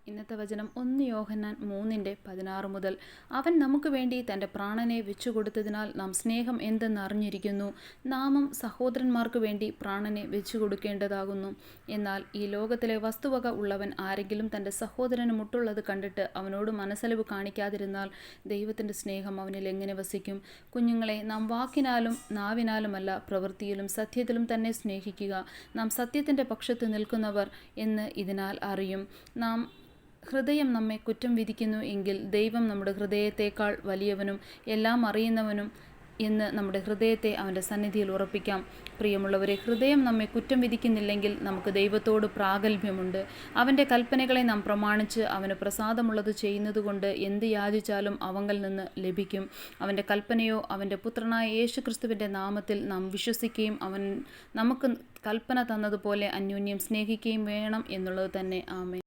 ഇന്നത്തെ വചനം 1 യോഹന്നാൻ 3:16 മുതൽ. അവൻ നമുക്ക് വേണ്ടി തൻ്റെ പ്രാണനെ വെച്ചുകൊടുത്തതിനാൽ നാം സ്നേഹം എന്തെന്ന് അറിഞ്ഞിരിക്കുന്നു. നാമും സഹോദരന്മാർക്ക് വേണ്ടി പ്രാണനെ വെച്ചുകൊടുക്കേണ്ടതാകുന്നു. എന്നാൽ ഈ ലോകത്തിലെ വസ്തുവക ഉള്ളവൻ ആരെങ്കിലും തൻ്റെ സഹോദരന് മുട്ടുള്ളത് കണ്ടിട്ട് അവനോട് മനസ്സലിവ് കാണിക്കാതിരുന്നാൽ ദൈവത്തിൻ്റെ സ്നേഹം അവനിൽ എങ്ങനെ വസിക്കും? കുഞ്ഞുങ്ങളെ, നാം വാക്കിനാലും നാവിനാലുമല്ല, പ്രവൃത്തിയിലും സത്യത്തിലും തന്നെ സ്നേഹിക്കുക. നാം സത്യത്തിൻ്റെ പക്ഷത്ത് നിൽക്കുന്നവർ എന്ന് ഇതിനാൽ അറിയും. നാം ഹൃദയം നമ്മെ കുറ്റം വിധിക്കുന്നു എങ്കിൽ ദൈവം നമ്മുടെ ഹൃദയത്തേക്കാൾ വലിയവനും എല്ലാം അറിയുന്നവനും എന്ന് നമ്മുടെ ഹൃദയത്തെ അവൻ്റെ സന്നിധിയിൽ ഉറപ്പിക്കാം. പ്രിയമുള്ളവരെ, ഹൃദയം നമ്മെ കുറ്റം വിധിക്കുന്നില്ലെങ്കിൽ നമുക്ക് ദൈവത്തോട് പ്രാഗൽഭ്യമുണ്ട്. അവൻ്റെ കൽപ്പനകളെ നാം പ്രമാണിച്ച് അവന് പ്രസാദമുള്ളത് ചെയ്യുന്നതുകൊണ്ട് എന്ത് യാചിച്ചാലും അവങ്കൽ നിന്ന് ലഭിക്കും. അവൻ്റെ കൽപ്പനയോ അവൻ്റെ പുത്രനായ യേശുക്രിസ്തുവിൻ്റെ നാമത്തിൽ നാം വിശ്വസിക്കുകയും അവൻ നമുക്ക് കൽപ്പന തന്നതുപോലെ അന്യോന്യം സ്നേഹിക്കുകയും വേണം എന്നുള്ളത് തന്നെ. ആമേൻ.